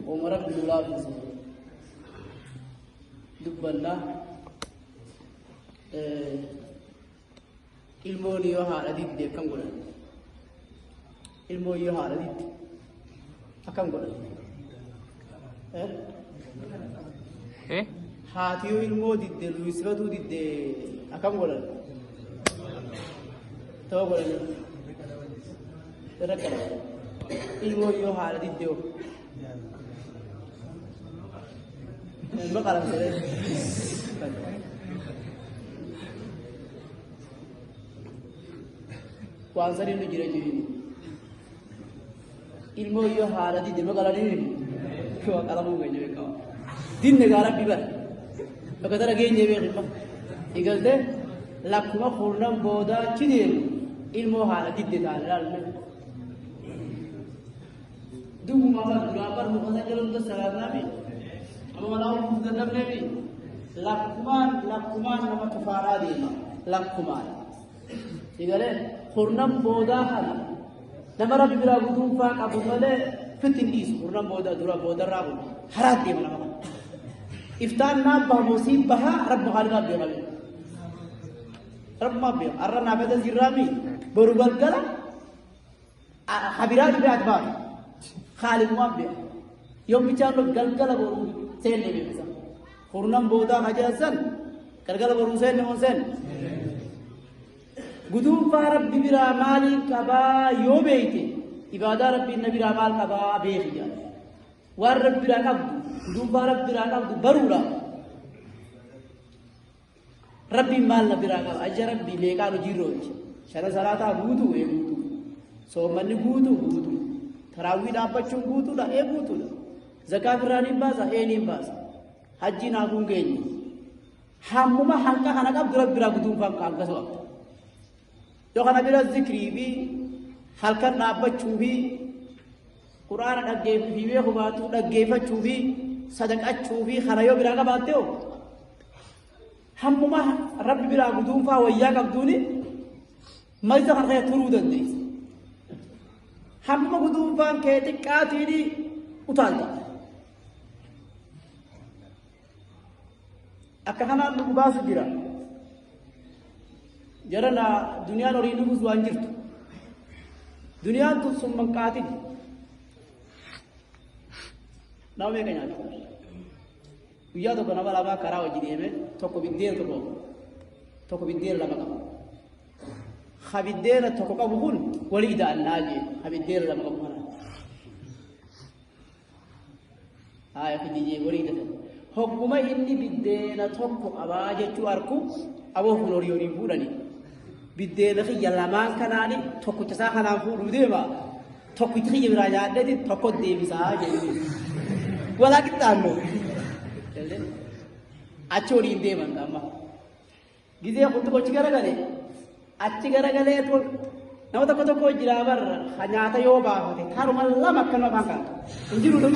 ومرب الله بزور دب الله ilmooni yoo haadha didde akkam godhan ilmoo yoo haadha didde akkam godhan haati yoo ilmoo didde luisbatuu didde akkam godhan ta'u godhan rakkala ilmoo yoo haadha didde yoo maqalam sere kuansari nu jira jiri ilmo yo hala di dema kala ni ko kala mo ngai je ka din ne gara bibar to kadara ge ne be khimma igalde lakuma khurnam boda chidir ilmo hala di de dal dumu mama gabar mo kana jalon to salam nabi amma law mudannab nabi lakuman nama kafara di lakuman igale khurnam boda hala namara bibira gudum fa qabu male fitin is khurnam boda dura boda rabu harat di mana iftan na ba musib baha rabb khaliqa bi qabi rabb ma bi arna bada zirami boru galgala khabirat bi adbar khaliq ma bi yom bichalo galgala boru sene bi khurnam boda hajasan galgala boru sene mon sen gudum fa rabbi bira mali kaba yo beyti ibada rabbi nabi ramal kaba behiya war rabbi rakab gudum fa rabbi rakab barura rabbi mal nabi rakab ajra rabbi leka no jiroj shara salata gudu e gudu so manni gudu tarawih dapachu gudu da e gudu da zakat rani baza e ni baza haji na gungenyi hammuma halka hanakab rabbi ra gudum fa kalka so yo kana bila zikri bi halkan nabachu bi qur'an dagge bi we hubatu dagge fachu bi sadaqachu bi kharayo bila ka baateo hammuma rabbi bila gudum fa wayya qabduni mayza khaya turu dande hammuma gudum fa ke tiqatini utalta akahana nubasu jira jarana dunia nori nubus wanjirtu dunia tu summan qatil nawe kanya uya to kana bala ba karawa jideme tokko bidder la maka khabidera tokko ka buhun walida annaji khabidera la maka aya kidije walida hokuma inni biddena tokko abaje tu arku abo hunori yori budani biddena khiyala man kanani tokko tasa kana fudu dema tokko khiyira ya dadi tokko devisa je wala kitano achori deman amma gize khutto ko chigara gale achigara gale to nawata ko to ko jirabar khanyata yo ba hote tharu malla makkano banka injiru do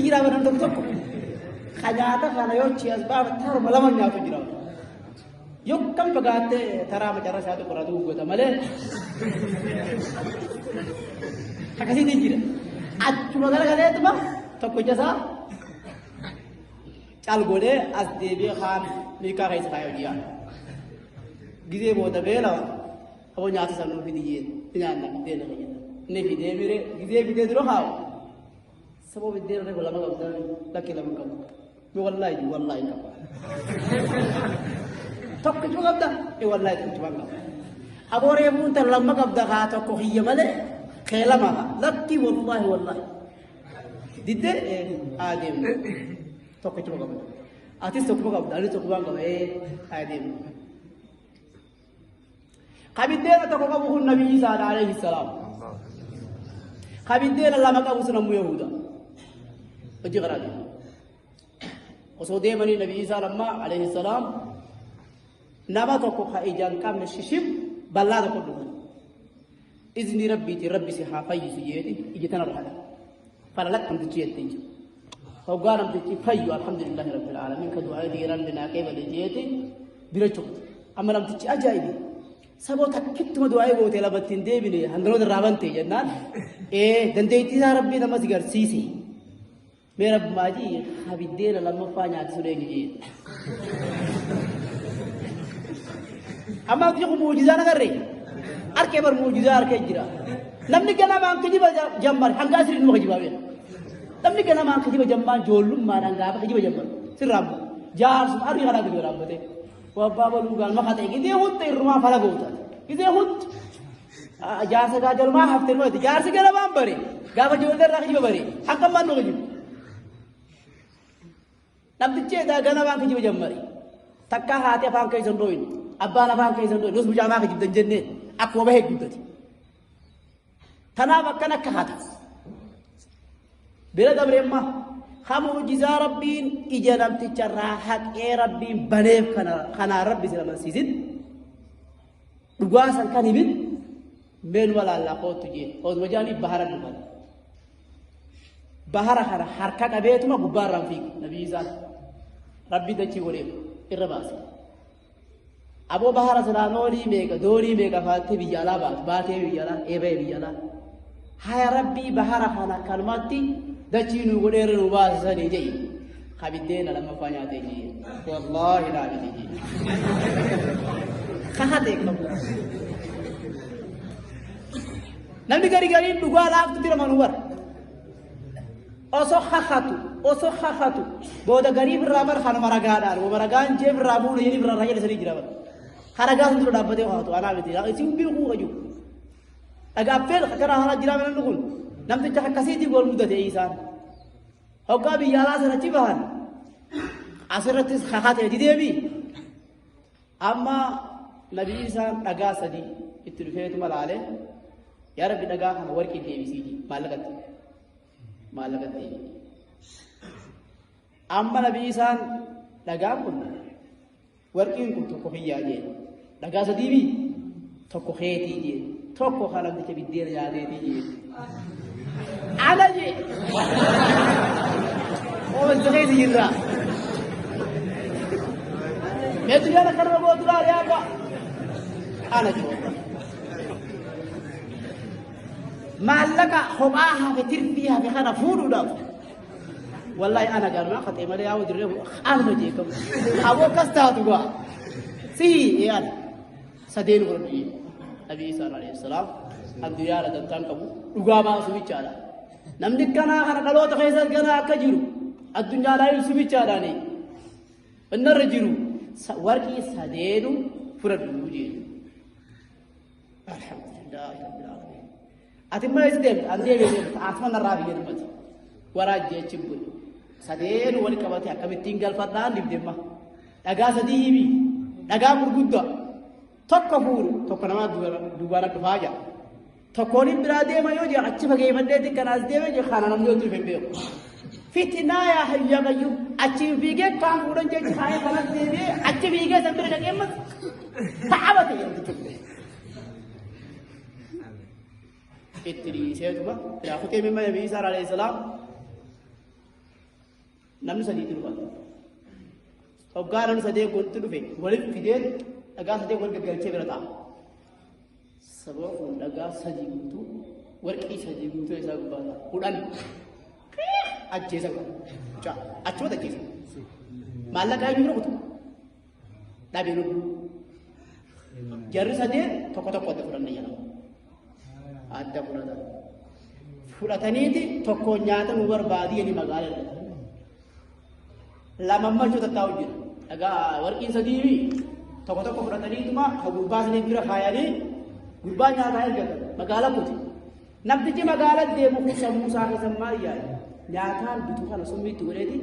jirabar to tokko khanyata kana yo chias ba tharu malla man nyato jirabar yok kam pagate thara macara satu koradu gota male akasi dijira achu magara gale to ba tokko jasa chal gole as debi khan nika kai sayo dia gize boda bela abo nyata sanu fidiye tinyana bidena kaya ne bide mire gize bide dro haw sabo bide ne gola maga udan lakila maga me wallahi ka tokko jogabda e wallahi tokko maga abore mun tan lamma gabda ha tokko hiya male khela maga lakki wallahi didde adem tokko jogabda atis tokko gabda ali tokko banga adem خبيدنا تقوم النبي عيسى عليه السلام خبيدنا لما كانوا سنم يهودا وجغرادي وسودي من النبي عيسى لما عليه السلام نما تقو خايجان كام نشيشم بلاد كله إذن ربي سحافي سيدي إجتنا رحلة فلا أنت تجيتي فوقانا تجي فيو الحمد لله رب العالمين كدعاء ديران بنا كيف لجيتي برجوك أما لم تجي أجايبي سبوا تكتم دعاء قوتي لبتين ديبني هندرود الرابنتي جنان دنديتي يا ربي لما تقر سيسي मेरा रब माजी खबिदेन लम्मा पानी सुनेंगे जी अम्मा तुझे मुझे ना कर रही अर्के पर मुझे अर्के जिरा नम्नी क्या नाम आंख जी बजा जम्मर हंगा सिर नुक जी बाबे नम्नी क्या नाम आंख जी बजा जम्मर जोलुम मारंग आप जी बजा जम्मर सिर राम जार सुमारी खराब दियो राम बते वो बाबा लुगान मखाते किधे होते रुमा फला गोता किधे होत जार से का जल मा हफ्ते में जार से क्या नाम बरे गाव जोलदर रख जी बरे हक्का मान नुक जी namtiche da gana ba kaji jammari takka hate fa kai zondoin abana fa kai zondoin nus bujama kaji dan jenne akwa ba hegudati tana bakana ka hata bela dabremma khamu jiza rabbin ijanam tichara haq e rabbin banef kana rabbi salama sizid dugasan kanibin men wala la qotuje od wajani baharan mal bahara harka kabetuma gubaran fi nabi isa rabbi dachi gore irabas abo bahara sala nori mega dori mega fate biyala ba bate biyala ebe biyala haya rabbi bahara khana kalmati dachi nu gore ru ba sani jei khabidena lamma fanya te ji wallahi la ji kha dekho nabi gari gari duga la tira manuwar oso khatu boda garib rabar khana maragada wo maragan jeb rabu ne ni raja ne seri jirabar haragan tu dabate ho to ana beti isi ubi ku gaju aga pel kara hara jirabar nukul nam te chaka kasiti gol mudate isan hoka bi yala sara cibahan asirat khate didebi amma nabi isan daga sadi itrifetu malale ya rabbi daga khana warki debi sidi malakat malagati amma nabi isan daga kun warqin kun to hiya je daga sadibi to ko kheti je to ko khalam de bidder ya de je ala je o zage yira me tujana karba go dura ya ba ana je malaka khubaha fitir fiha fi khana fudu da wallahi ana garma khate mare yawo dire al maje kam abo kasta duga si yan sadeen gordi nabi sallallahu alaihi wasallam adiyara da tankabu duga ba su bicara namni kana kana kalo to khaisar kana akajiru adunya la su bicara ne wannan rajiru warki sadeenu furadu je alhamdulillah rabbil alamin atimma isdem ande be atman rabi yermati waraje chimbul sadeen wal kabati akami tingal fadan dibdemma daga sadibi daga murgudda tokko furu tokko nama dubara dufaja tokko ni brade ma yoje acci bage mande dikana asdebe je khana nam yotu fembe fitina ya hayya gayu acci bige kam udan je khaya kana debe acci bige sambre dage mat taabati yende itri setuba ya khote memma nabi isa alayhi salam namni sadi tuba hoggaran sade gontu dufe walid fidel daga sade gol galche berata sabo daga sadi guntu warqi sadi guntu esa gubala kudan acce sa cha accho da ke malaka yuru kutu dabe nu jaru sade tokko tokko de furan yana adda furata furataniti tokko nyaata nu barbaadi ni magala lama maju tahu je aga warqin sadiwi tokko tokko furatanitu ma gurbas ne bira khayali gurban nyaata ay gata magala kuti nabdi ji magala de mu kusa musa ka samariya nyaataan bitu kana summi turedi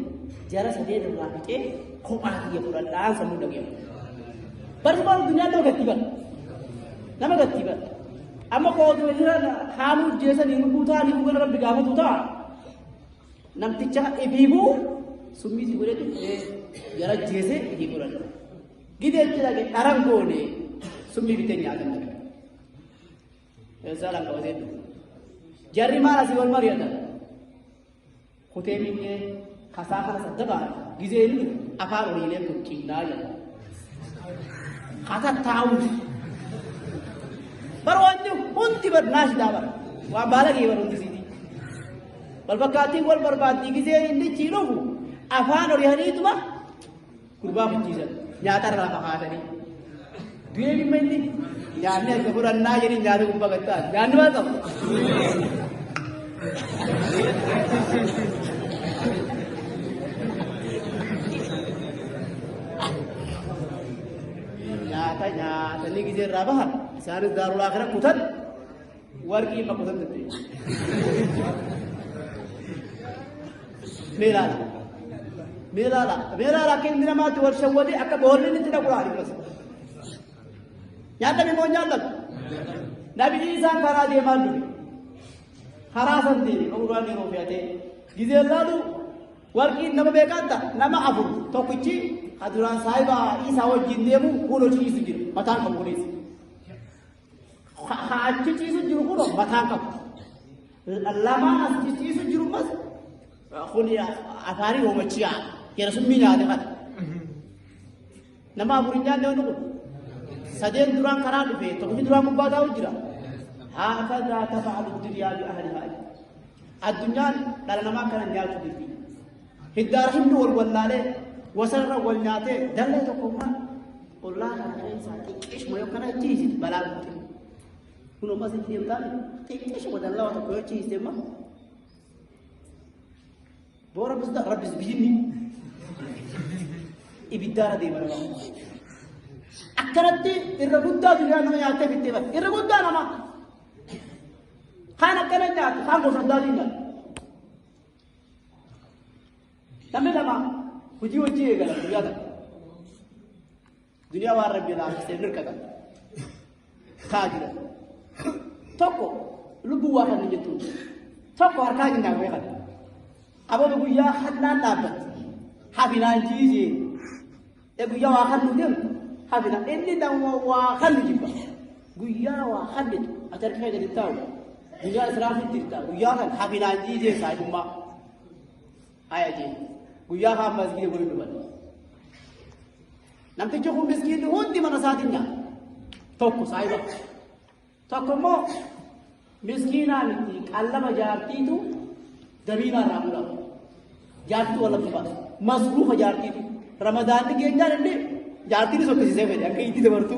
jara sade de rafike ko baati furan dan samu dage barbar dunya no gatiba nama gatiba amma ko do hira hamu jesa ni muta ni ko rabbi gafa tuta namti cha ebibu summi turedi jara jese di kuran gide lagi arangone summi bitenya adam salam ko de jari mara si wal mariyata khoteminge khasa khana sadaba gizeli afar orile ko kinaya khata taun Baroonni hundi barnaash daabara. Waan baala gee baroonni siiti. Wal fakkaatiin wal barbaaddi gisee inni ciilufu afaan horiyaniituma gurbaa fichiisan nyaata irraa fakaatanii. Du'ee dhimma inni nyaanni akka fudhannaa jedhanii nyaata gubbaa gattaa nyaanni maal qabu? Nyaatanii gisee irraa bahan isaanis daaruu laakira kutan warqii ma kutan tattee. Meelaadha akka inni namaatti wal shawwadee akka boolli itti dhaqulaa dhibas. Nyaatame moo nyaatamu? Nabiin isaan karaa deemaa dure. Karaa san deeme qaburaan yeroo fe'atee gisee laalu warqiin nama beekatta nama afur tokkichi aduraan saahiba isaa wajjin deemu kuuloo ciisu jiru mataan qabu kunis. Achi ciisu jiru kuuloo mataan qabu. Lamaan as ciisu jiru mas kun afaanii hoomachiyaa jara summii nyaate kana. Nama afurin nyaanne wani kun sadeen duraan karaa dhufe tokkichi duraan gubbaa taa'u jira. Haakadhaa tafa'alu duniyaa bi ahlihaa. Addunyaan dhala namaa kana nyaatu jirti. Hiddaara himni wal wallaalee wasarra wal nyaatee dallee tokkummaa ollaa kana keessaa xiqqeeshuma yoo kana ciisi balaa guutte. Kun ammas itti deemtaan xiqqeeshuma dallaa tokko yoo ciiste immoo boo rabbis bijinni ibiddaara deema nama. Akkanatti irra guddaa duniyaa nama nyaattee fittee bara irra guddaa namaa. Kaan akkana nyaatu kaan gosa addaatiin nyaatu. Namni lama hojii hojii eegala guyyaa kana. Duniyaa waan rabbi laafisee nirkatan. Kaa jira. Tokko lubbuu waa kan jettu. Tokko harkaa jinnaa beekan. Aboota guyyaa hannaan dhaabbatti. Hafinaan jiisee. Guyyaa waa kan nu deemu. Hafinaan inni nama waa kan nu jibba. Guyyaa waa kan jettu. Ati harkaa gadi taa'u. Guyyaa israafitti jirta. Guyyaa kan hafinaan jiisee saayidummaa. Aya jee. Guyyaa kaan masgiida godhu dhuman. Namtichi kun miskiinni hundi mana isaatiin nyaata. Tokko saayiba. Tokko immoo miskiinaa miti qallaba jaartiitu dabiinaa irraa mul'ata. Jaartii wallatti baasa. Masruufa jaartiitu. Ramadaanni geenyaan illee jaartiinis akkasisee fedhe akka itti dabartu.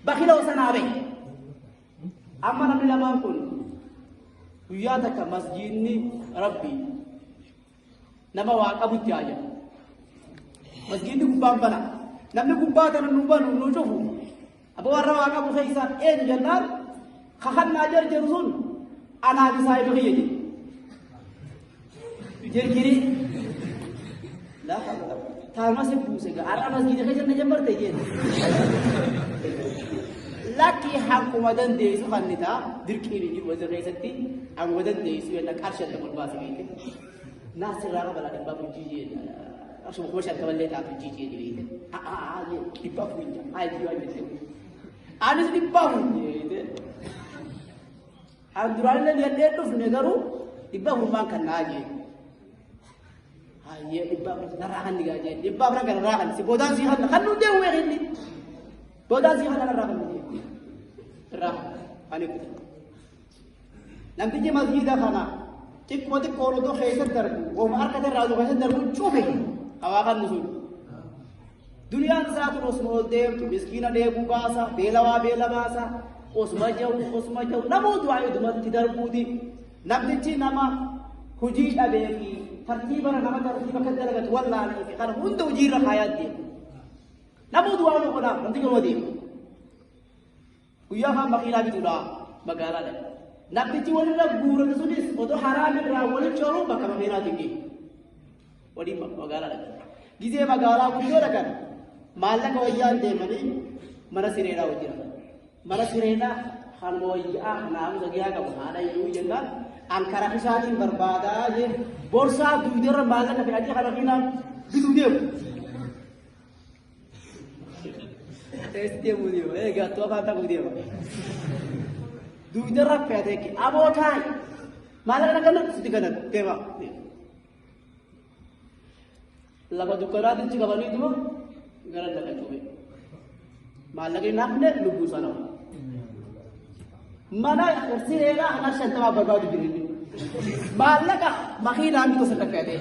Bakiloo sanaa bahe. Amma namni lamaan kun guyyaa takka masjiidni rabbii nama waa qabutti haaja. Masjiidni gubbaan bana. Namni gubbaa kana nu banu nu cufu. Abba warra waa qabu keessaa eenyu jennaan kakannaa jarjaru sun anaa bisaa ifa kiyya jedhe. Jirjiri. Taa'uma si buuse gaa har'a masjiida keessa na jambarte jedhe. Laki hakkuma dandeessu fannitaa dirqiin jiru wajjin keessatti akkuma dandeessu yookaan qarshii adda golbaasii beekte. Naasirraa qaba laata dhibbaa kun jijjiiree asuma kuma shan kaballee taatu jijjiiree beekte. Dhibbaa kun jira ayitii waan jettee. Anis dhibbaa kun jeete. Duraan illee dhufne garuu dhibbaa kun maan kan naa jee. Hayyee dhibbaa kun narraa kan digaa jee dhibbaa kun kan narraa kan si boodaan sii kan nu deemu weekinni. Boodaan sii kan narraa kan nu deemu. Ani kutu. Namtichi masjiida kana xiqqoo odoo keessatti darbu ooma harkata irraa odoo keessatti darbu cufe hawaa kan nusun. Duniyaan isaa kun osuma ol deemtu miskiina dheebuu baasa beelawaa beela baasa osuma jahu namuu du'aa idumatti darbuuti. Namtichi nama hojii dhabee fi tartiibara nama tartiiba kan dalagatu wallaanii fi kana hunda hojiirra kaayaa deemu. Namuu du'aa odoo godhaaf namtichi odoo deemu. Guyyaa kaan makiinaa bituudha magaalaa dha. Namtichi walirra guurate sunis otoo haraam irraa waliin cooruu bakka makiinaatiin geessu. Waliin magaalaa dha. Gisee magaalaa guddoo dhaqan maallaqa wayyaan deemanii mana sireedhaa hojjetan. Mana sireedhaa halma wayyaa naamusa giyaa qabu haadha iyyuu jennaan ankara isaatiin barbaadaa jee borsaa duudarra maallaqa fe'atee kan makiinaan bituu deemu. Deemu deema egaa toofaa ta'uu deema. Duudarra fe'atee abootaan maallaqa kana sitti kana deema. Lafa dukkanaatitti qabanii dhuma gara lafa cuube. maallaqni nafne lubbuu sana mana irsireedha ana shantama barbaadu jireenya maallaqa makiinaan bitu sadaqate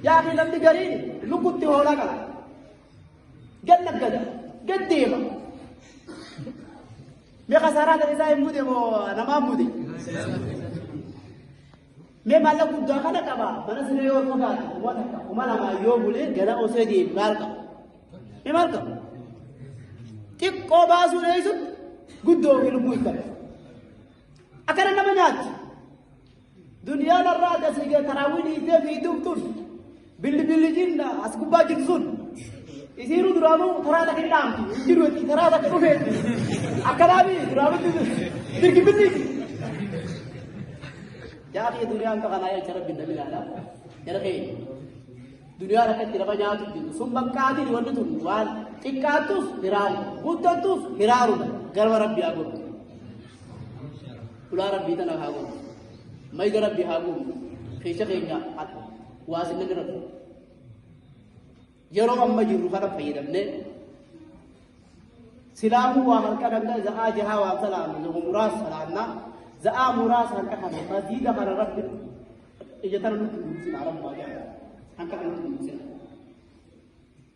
yaa akhi namni gariin lukkutti hoolaa qaba gannagada gaddeema mee kasaaraatan isaa hin mude moo namaa mude mee maallaqa guddaa kana qaba mana siree yoo fagaate waan akka kuma namaa yoo bulee gana osoo deemi maal qaba mee maal qaba xiqqoo baasuu dheeysuun guddoo fi lubbuu hin qabu akkana nama nyaatti duniyaan irraa dasii taraawwii dhiisee fi dubtuun billi jinna as gubbaa jirtu sun isiiru duraanuu taraa takka dhaamti jiru taraa takka dhufeeti akkanaa bi duraanuu dirgi billi yaa akhi duniyaan kanaa yaa rabbi nabi laala yaa akhi duniyaan akkatti lafa nyaatu jiru sun bakkaatiin wanti tun waan xiqqaattus hiraaru guddattus hiraaru garba rabbii haa godhu ulaa rabbii tana haa godhu mayga rabbii haa godhu keessa keenya waasinni ni rabbi yeroo amma jirru kana fayyadamne silaamu waa halka danga za'aa jahaa waa salaamu nama muraasa salaamna za'aa muraasa halka kana maziida kana rabbi ija tana nutti dubbisina rabbi waa angkat anak Muslim.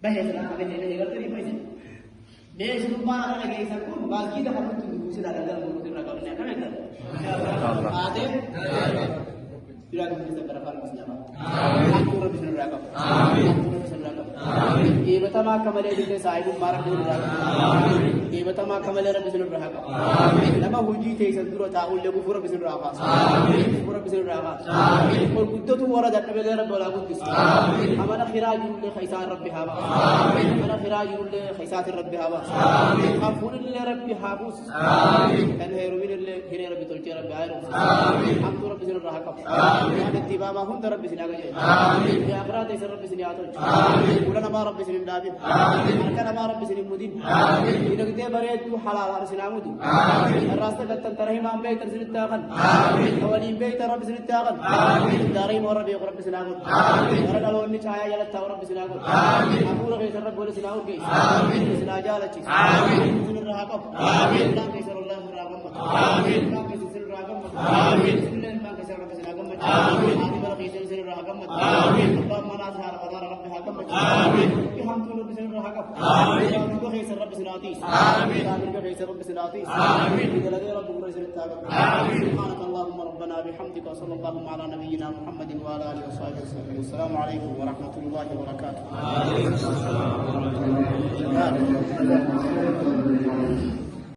Bahaya sudah kami jadi ngerti ini macam. Dia rumah anak lagi sakun, bagi dah kamu tunggu sudah ada dalam mulut raga ini kan ada. Ada. Tidak bisa berapa masnya. Aku lebih senang raga. Aku lebih senang raga. Ini pertama kami ada di saya pun marah dulu raga. Ini pertama kami ada lebih senang raga. Nama huji teh sendiri tahu legu pura lebih senang raga. Pura lebih senang raga. Kalau kuda tu orang dah kami ada bola kuda. Amana khiraj ulle khaisan rabbi hawa. Amana khiraj ulle khaisat rabbi hawa. Afun ulle rabbi habus. Kan heroin ulle hire rabbi tolci rabbi ayro. Amtu rabbi senang raga. Ada tiba mahun ter rabbi sinaga jai. Di akhirat esar rabbi sinaya tolci. Ulah nama rabbi sinim dabi. Arkan nama rabbi sinim mudin. Ini kita berat tu halal harus sinamu tu. Rasa kata terahim ambil tersilit takan. Kawani ambil terabbi silit takan. Dari orang dia rabbi sinaga. Orang kalau ini cahaya jalan tahu rabbi sinaga. Aku orang esar rabbi boleh sinaga guys. Sinaga jalan cik. Sinur rahakap. Lang esar Allah rahakap. Lang esar rahakap. Sinur lang esar rabbi sinaga. Adi barak esar sinur rahakap. Allah mana sahara pada rabbi hakam. Ham tu rabbi sinur rahakap. Kita esar rabbi sinatis. Kita esar rabbi sinatis. Kita lagi rabbi boleh silit takan. Subhanakallahumma rabbana bihamdika sallallahu ala nabiyyina Muhammadin wa ala alihi wa sahbihi wasallam. Assalamualaikum warahmatullahi wabarakatuh.